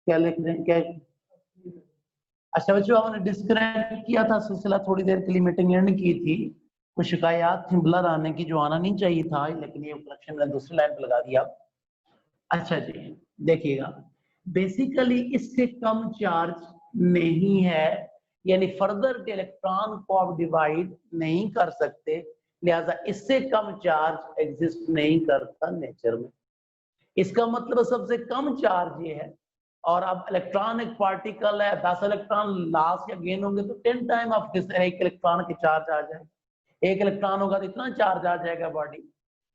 क्या लिख रहे हैं क्या? अच्छा बच्चों, हमने डिस्कनेक्ट किया था सिलसिला, थोड़ी देर के लिए मीटिंग एंड की थी, कुछ शिकायत थी ब्लर आने की जो आना नहीं चाहिए था, लेकिन ये कनेक्शन मैंने दूसरी लाइन पे लगा दिया। अच्छा जी, देखिएगा, बेसिकली इससे कम चार्ज नहीं है, यानी फर्दर इलेक्ट्रॉन को आप डिवाइड नहीं कर सकते, लिहाजा इससे कम चार्ज एग्जिस्ट नहीं करता नेचर में। इसका मतलब सबसे कम चार्ज ये है, और अब इलेक्ट्रॉन एक पार्टिकल है, 10 इलेक्ट्रॉन लॉस या गेन होंगे तो 10 टाइम ऑफ दिस एक इलेक्ट्रॉन के चार्ज आ जाएगा, एक इलेक्ट्रॉन होगा तो इतना चार्ज आ जाएगा बॉडी।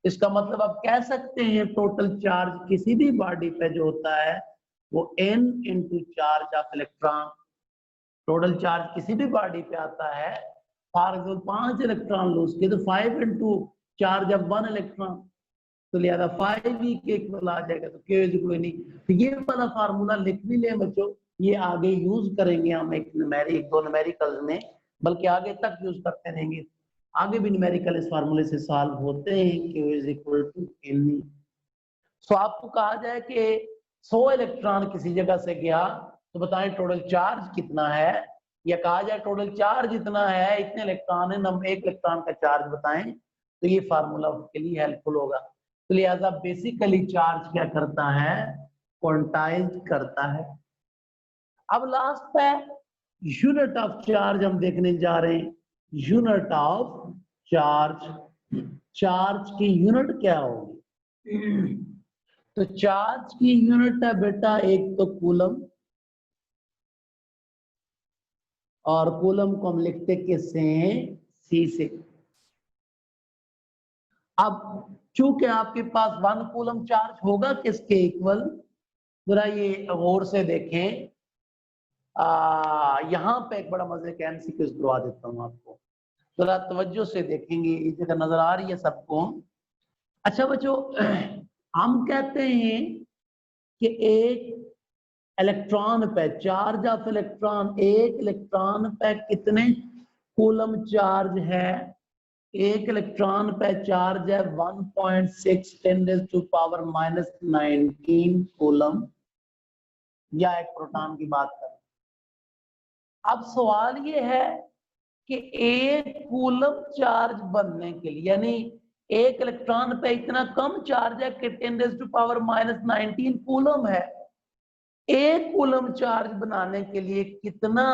इसका मतलब आप कह सकते हैं टोटल चार्ज किसी भी बॉडी पे जो होता है वो n into charge of electron, total charge किसी भी बॉडी पे आता है, फॉर एग्जाम्पल 5 इलेक्ट्रॉन लूज किए तो 5 इंटू चार्ज ऑफ 1 इलेक्ट्रॉन, तो लिहाजा 5e के इक्वल आ जाएगा, तो Q इज इक्वल नहीं। तो ये वाला फार्मूला लिख भी ले बच्चों, ये आगे यूज करेंगे हम एक दो न्यूमेरिकल्स में, बल्कि आगे तक यूज करते रहेंगे, आगे भी न्यूमेरिकल इस फार्मूले से सॉल्व होते हैं, Q is equal to n। So आपको कहा जाए कि 100 इलेक्ट्रॉन किसी जगह से गया तो बताएं टोटल चार्ज कितना है, या कहा जाए टोटल चार्ज इतना है, इतने इलेक्ट्रॉन है, हम एक इलेक्ट्रॉन का चार्ज बताएं, तो ये फार्मूला के लिए हेल्पफुल होगा। तो लिहाजा बेसिकली चार्ज क्या करता है, क्वांटाइज करता है। अब लास्ट पे यूनिट ऑफ चार्ज हम देखने जा रहे हैं, यूनिट ऑफ चार्ज, चार्ज की यूनिट क्या होगी? तो चार्ज की यूनिट है बेटा एक तो कूलम, और कूलम को हम लिखते किससे हैं, C से। अब चूंकि आपके पास 1 कूलम चार्ज होगा किसके इक्वल, जरा ये गौर से देखें, यहाँ पे एक बड़ा मजे का एमसीक्यू करवा देता हूँ आपको, जरा तवज्जो से देखेंगे, इस जगह नजर आ रही है सबको। अच्छा बच्चों, हम कहते हैं कि एक इलेक्ट्रॉन पे चार्ज ऑफ इलेक्ट्रॉन, एक इलेक्ट्रॉन पे कितने कूलम चार्ज है, एक इलेक्ट्रॉन पे चार्ज है 1.6 10⁻⁻19 कूलम, या एक प्रोटॉन की बात करें। अब सवाल ये है कि एक कूलम चार्ज बनने के लिए, यानी एक इलेक्ट्रॉन पे इतना कम चार्ज है कि 10⁻⁻19 कूलम है, एक कूलम चार्ज बनाने के लिए कितना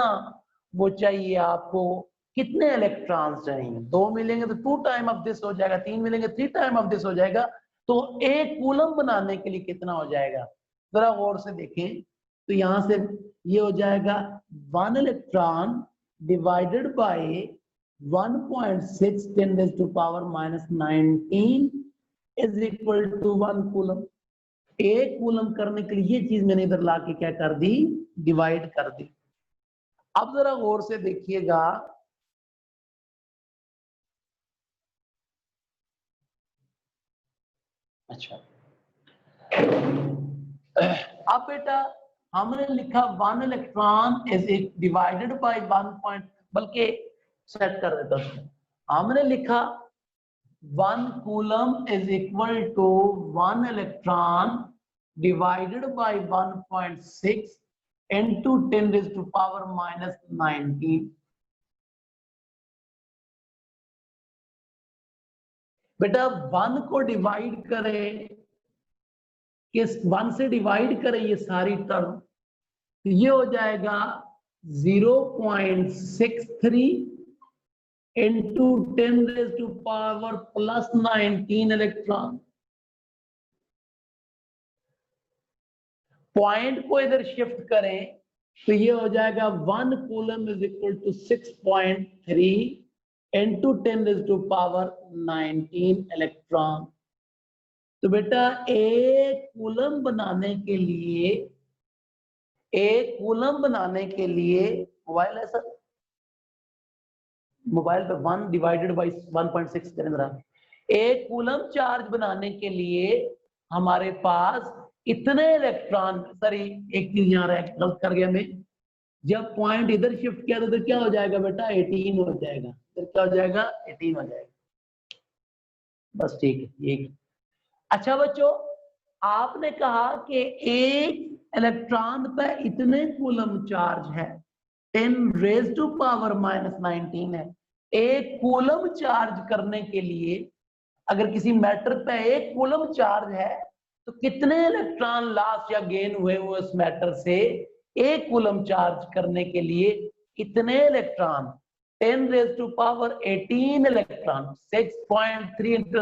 वो चाहिए आपको, कितने इलेक्ट्रॉन्स चाहिए? 2 मिलेंगे तो 2 टाइम ऑफ दिस हो जाएगा, 3 मिलेंगे 3 टाइम ऑफ दिस हो जाएगा, तो एक कूलम बनाने के लिए कितना हो जाएगा? जरा गौर से देखें, तो यहां से ये हो जाएगा 1 electron divided by 1.6 10⁻⁻19 is equal to 1 coulomb. एक कूलम करने के लिए ये चीज मैंने इधर ला के क्या कर दी, डिवाइड कर दी। अब जरा गौर से देखिएगा, अच्छा अब बेटा हमने लिखा 1 इलेक्ट्रॉन इज डिवाइडेड बाय 1 बल्कि सेट कर देता हूं, हमने लिखा 1 coulomb is equal to 1 electron divided by 1.6 into 10⁻⁻19। बेटा 1 को डिवाइड करें, किस 1 से डिवाइड करें ये सारी टर्म, तो ये हो जाएगा 0.63 into 10⁻+19 इलेक्ट्रॉन। पॉइंट को इधर शिफ्ट करें तो ये हो जाएगा 1 coulomb is equal to 6.3 into 10⁻19 electron. तो बेटा एक कूलम बनाने के लिए, एक कूलम बनाने के लिए, मोबाइल है सर, मोबाइल पे 1 डिवाइडेड बाई 1.6 करें जरा, एक कूलम चार्ज बनाने के लिए हमारे पास इतने इलेक्ट्रॉन, सॉरी एक चीज यहाँ गलत कर गया मैं, जब पॉइंट इधर शिफ्ट किया तो क्या हो जाएगा बेटा, 18 हो जाएगा, फिर क्या हो जाएगा, 18 हो जाएगा, बस ठीक है ये। अच्छा बच्चों, आपने कहा कि एक इलेक्ट्रॉन पे इतने कूलम चार्ज है, 10⁻⁻19 है। एक कूलम चार्ज करने के लिए अगर किसी मैटर पे एक कूलम चार्ज है तो कितने इलेक्ट्रॉन लॉस या गेन हुए उस मैटर से? एक कूलम चार्ज करने के लिए इतने इलेक्ट्रॉन 10⁻18 इलेक्ट्रॉन 6.3 इंटू,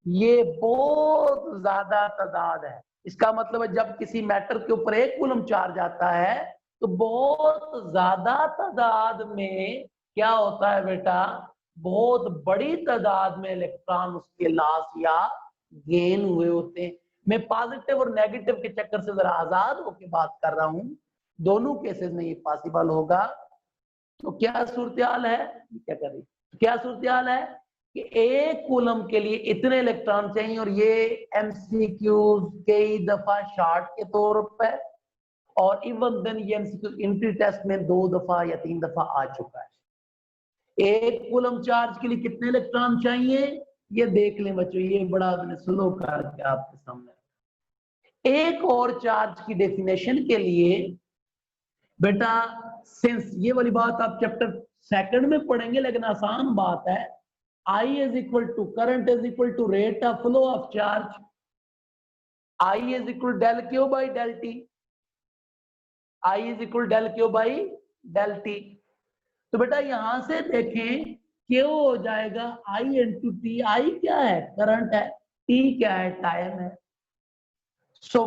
ये बहुत ज्यादा तादाद है। इसका मतलब है जब किसी मैटर के ऊपर एक कूलम चार्ज आता है तो बहुत ज्यादा तादाद में क्या होता है बेटा, बहुत बड़ी तादाद में इलेक्ट्रॉन उसके लॉस या गेन हुए होते हैं। मैं पॉजिटिव और नेगेटिव के चक्कर से जरा आजाद होकर बात कर रहा हूं, दोनों केसेस में ये पॉसिबल होगा। तो क्या सूरत है, क्या कर रही, क्या सूरत है कि एक कूलम के लिए इतने इलेक्ट्रॉन चाहिए, और ये एमसीक्यूज कई दफा शॉर्ट के तौर पर, और इवन देन ये एमसीक्यूज इंट्री टेस्ट में 2 दफा या 3 दफा आ चुका है। एक कूलम चार्ज के लिए कितने इलेक्ट्रॉन चाहिए, ये देख लें बच्चों, ये बड़ा स्लो करके आपके सामने। एक और चार्ज की डेफिनेशन के लिए बेटा, सिंस ये वाली बात आप चैप्टर सेकंड में पढ़ेंगे, लेकिन आसान बात है। I is equal to current is equal to rate of flow of charge, I is equal del Q by del T, I is equal del Q by del T. तो बेटा यहां से देखें क्यू हो जाएगा I इंटू टी। आई क्या है, current है, टी क्या है, टाइम है। सो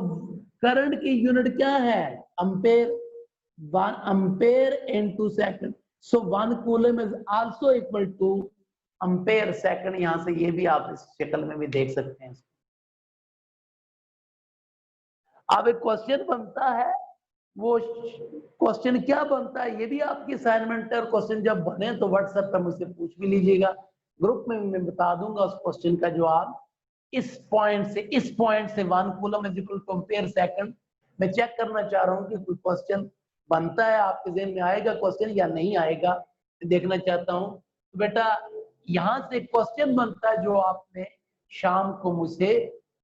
करंट की यूनिट क्या है, ampere, 1 ampere into second. So 1 coulomb is also equal to ampere second. यहां से ये भी आप इस शक्ल में भी देख सकते हैं। अब एक क्वेश्चन बनता है, वो क्वेश्चन क्या बनता है, ये भी आपकी असाइनमेंट है, और क्वेश्चन जब बने तो व्हाट्सएप पर मुझसे पूछ भी लीजिएगा, ग्रुप में मैं बता दूंगा उस क्वेश्चन का जवाब। इस पॉइंट से 1 coulomb is equal to ampere second. मैं चेक करना चाह रहा हूँ कि कोई क्वेश्चन बनता है, आपके ज़हन में आएगा क्वेश्चन या नहीं आएगा, देखना चाहता हूँ। तो बेटा यहाँ से क्वेश्चन बनता है जो आपने शाम को मुझसे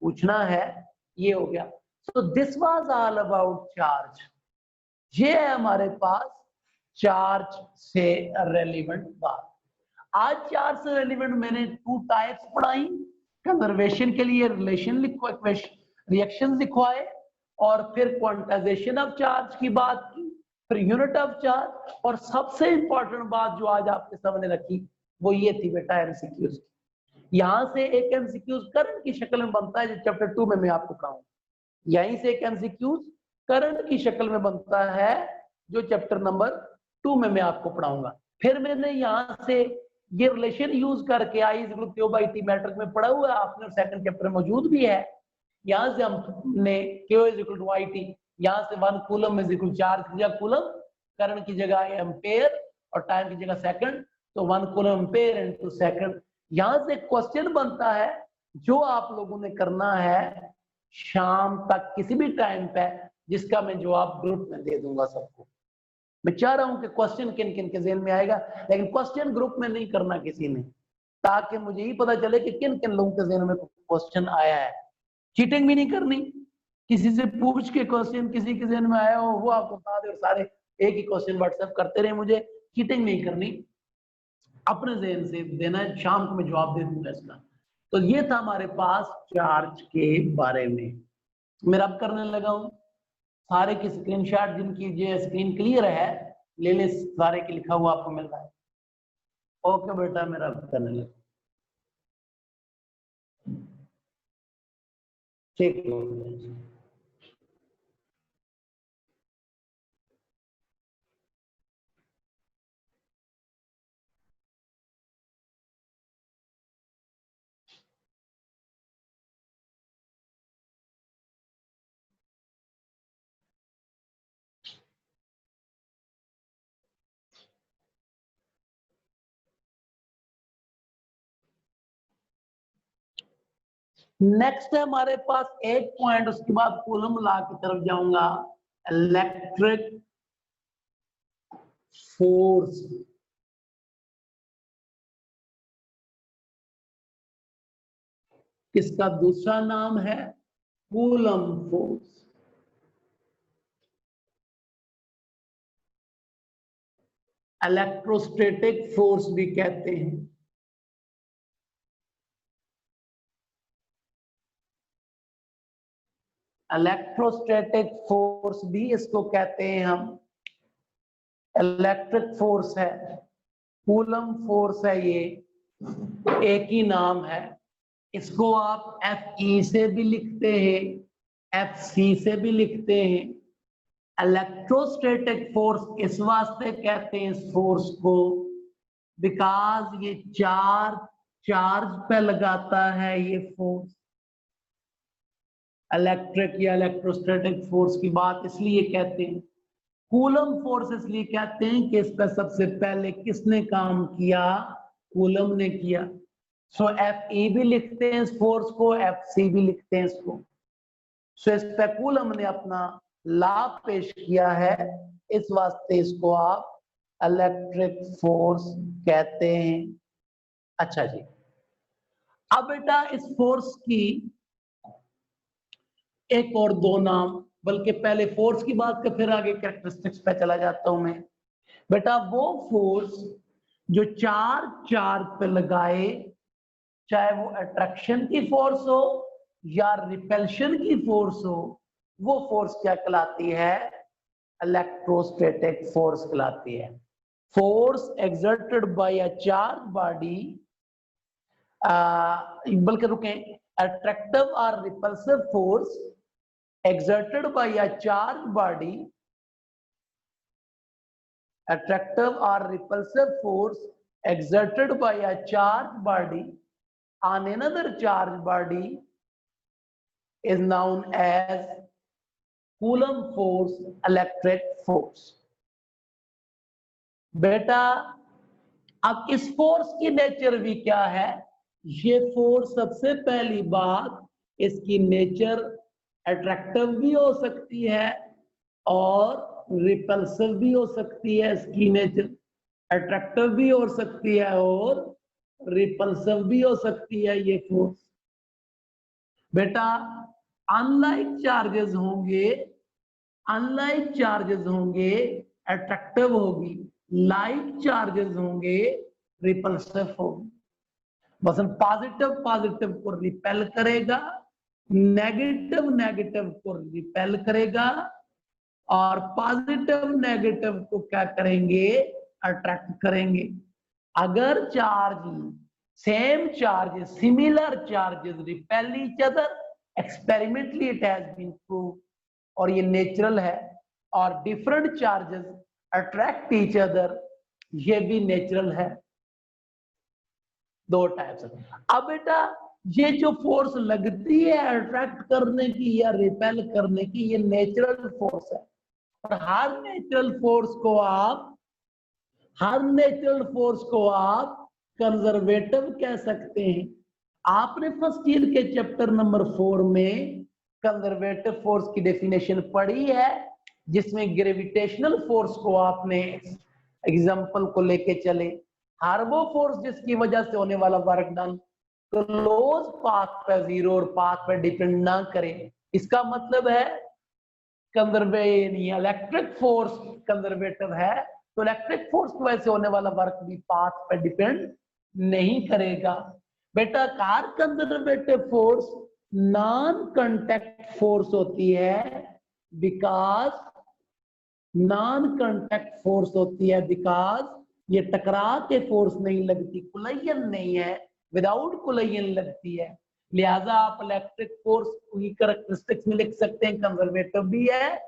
पूछना है, ये हो गया। So this was all about charge. ये है हमारे पास चार्ज से रेलिवेंट बात। आज चार्ज से रेलिवेंट मैंने 2 टाइप्स पढ़ाई, कंजर्वेशन के लिए रिलेशन लिखो, रिएक्शन लिखवाए, और फिर क्वांटाइजेशन ऑफ चार्ज की बात की, फिर यूनिट ऑफ चार्ज, और सबसे इंपॉर्टेंट बात जो आज आपके सामने रखी वो ये थी बेटा एमसीक्यूज। यहां से एक एमसीक्यूज करंट की शक्ल में बनता है जो चैप्टर 2 में मैं आपको पढ़ाऊंगा। यहीं से एक एमसीक्यूज करंट की शक्ल में बनता है जो चैप्टर नंबर 2 में मैं आपको पढ़ाऊंगा। फिर मैंने यहां से ये रिलेशन यूज करके I is equal to Q by T matrix में पढ़ा हुआ है, आपने सेकंड चैप्टर में मौजूद भी है। यहां से हमने Q is equal to I T, यहां से 1 कूलम इज इक्वल चार्ज की जगह कूलम, करंट की जगह एम्पेयर, और टाइम की जगह सेकंड, तो 1 कूलम एम्पेयर इनटू सेकंड। यहां से क्वेश्चन बनता है जो आप लोगों ने करना है शाम तक किसी भी टाइम पे, जिसका मैं जवाब ग्रुप में दे दूंगा सबको। मैं चाह रहा हूं कि क्वेश्चन किन किन के ज़हन में आएगा, लेकिन क्वेश्चन ग्रुप में नहीं करना किसी ने, ताकि मुझे ही पता चले कि किन किन लोगों के ज़हन में क्वेश्चन आया है। चीटिंग भी नहीं करनी, किसी से पूछ के क्वेश्चन किसी के ज़हन में आया हो वो आपको बता दे, और सारे एक ही क्वेश्चन व्हाट्सएप करते रहे मुझे। चीटिंग नहीं करनी, अपने ज़हन से देना है, शाम को मैं जवाब दे दूंगा इसका। तो ये था हमारे पास चार्ज के बारे में। मैं अब करने लगा हूं, सारे की स्क्रीनशॉट जिनकी जो स्क्रीन क्लियर है ले ले, सारे की लिखा हुआ आपको मिल रहा है। ओके बेटा, मेरा अब करने लगा, ठीक है। नेक्स्ट है हमारे पास एक पॉइंट, उसके बाद कूलम लॉ की तरफ जाऊंगा। इलेक्ट्रिक फोर्स, किसका दूसरा नाम है कूलम फोर्स। इलेक्ट्रोस्टैटिक फोर्स भी कहते हैं। इलेक्ट्रोस्टैटिक फोर्स भी इसको कहते हैं हम। इलेक्ट्रिक फोर्स है, कूलम फोर्स है, ये एक ही नाम है। इसको आप Fe से भी लिखते हैं, Fc से भी लिखते हैं। इलेक्ट्रोस्टैटिक फोर्स इस वास्ते कहते हैं इस फोर्स को बिकॉज ये चार्ज पे लगाता है ये फोर्स। इलेक्ट्रिक या इलेक्ट्रोस्टैटिक फोर्स की बात इसलिए कहते हैं। कूलम फोर्स इसलिए कहते हैं कि इस पर सबसे पहले किसने काम किया? कूलम ने किया। सो Fe भी लिखते हैं इस फोर्स को, Fc भी लिखते हैं इसको। सो इस पे कूलम ने अपना लॉ पेश किया है, इस वास्ते इसको आप इलेक्ट्रिक फोर्स कहते हैं। अच्छा जी, अब बेटा इस फोर्स की एक और दो नाम, बल्कि पहले फोर्स की बात कर फिर आगे कैरेक्टरिस्टिक्स पे चला जाता हूं मैं। बेटा वो फोर्स जो चार्ज पे लगाए, चाहे वो अट्रैक्शन की फोर्स हो या रिपल्शन की फोर्स हो, वो फोर्स क्या कहलाती है? इलेक्ट्रोस्टैटिक फोर्स कहलाती है। Force exerted by a charge body, बल्कि रुकें, attractive or repulsive force exerted by a charged body, attractive or repulsive force exerted by a charged body on another charged body is known as Coulomb force, electric force। बेटा अब इस force की nature भी क्या है? ये force सबसे पहली बात, इसकी नेचर अट्रैक्टिव भी हो सकती है और रिपल्सिव भी हो सकती है। इसकी नेचर अट्रैक्टिव भी हो सकती है और रिपल्सिव भी हो सकती है ये फोर्स। बेटा अनलाइक चार्जेस होंगे अट्रैक्टिव होगी, लाइक चार्जेस होंगे रिपल्सिव होगी। बसन पॉजिटिव को रिपेल करेगा, नेगेटिव को रिपेल करेगा और पॉजिटिव को क्या करेंगे? अट्रैक्ट करेंगे। अगर same charges, similar charges repel each other, experimentally it has been proved, और ये नेचुरल है। और different charges attract each other, ये भी नेचुरल है। दो टाइप्स। अब बेटा ये जो फोर्स लगती है अट्रैक्ट करने की या रिपेल करने की, ये नेचुरल फोर्स है। और हर नेचुरल फोर्स को आप कंजर्वेटिव कह सकते हैं। आपने फर्स्ट ईयर के चैप्टर नंबर 4 में कंजर्वेटिव फोर्स की डेफिनेशन पढ़ी है, जिसमें ग्रेविटेशनल फोर्स को आपने एग्जांपल को लेके चले। हर वो फोर्स जिसकी वजह से होने वाला वर्क डन क्लोज पाथ पे जीरो और पाथ पे डिपेंड ना करे। इसका मतलब है इलेक्ट्रिक फोर्स कंजर्वेटिव है, तो इलेक्ट्रिक फोर्स की वजह से होने वाला वर्क भी पाथ पे डिपेंड नहीं करेगा। बेटा car conservative force non contact force होती है बिकॉज ये टकरा के फोर्स नहीं लगती, कुलयन नहीं है, विदाउट कुलयन लगती है। लिहाजा आप इलेक्ट्रिक फोर्स की कैरेक्टरिस्टिक्स में लिख सकते हैं कंजर्वेटिव भी है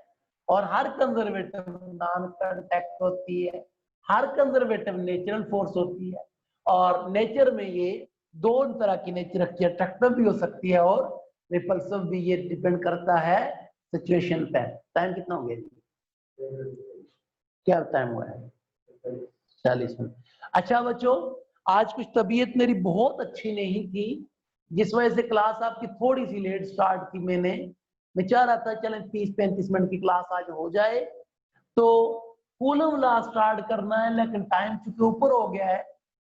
और हर कंजर्वेटिव नॉन कांटेक्ट होती है, हर कंजर्वेटिव नेचुरल फोर्स होती है। और नेचर में ये दो तरह की नेचर रखती है, अट्रैक्टिव भी हो सकती है और रिपल्सिव भी। ये डिपेंड करता है सिचुएशन पे। टाइम कितना हो गया? क्या टाइम हुआ है? 40 मिनट। अच्छा बच्चों, आज कुछ तबीयत मेरी बहुत अच्छी नहीं थी, जिस वजह से क्लास आपकी थोड़ी सी लेट स्टार्ट की। मैं चाह रहा था चलें 30-35 मिनट की क्लास आज हो जाए, तो कूलम लॉ स्टार्ट करना है, लेकिन टाइम चूंकि ऊपर हो गया है।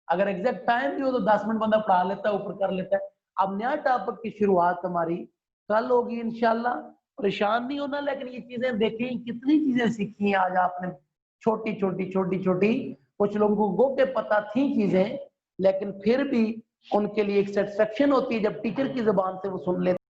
अगर एग्जैक्ट टाइम भी हो तो 10 मिनट बंदा पढ़ा लेता है, ऊपर कर लेता है। अब नया टॉपिक की शुरुआत हमारी कल होगी इंशाल्लाह। परेशान नहीं होना, लेकिन ये चीजें देखें कितनी चीजें सीखी हैं आज आपने छोटी छोटी छोटी छोटी, कुछ लोगों को गो के पता थी चीजें, लेकिन फिर भी उनके लिए एक सेटिस्फेक्शन होती है जब टीचर की जुबान से वो सुन लेते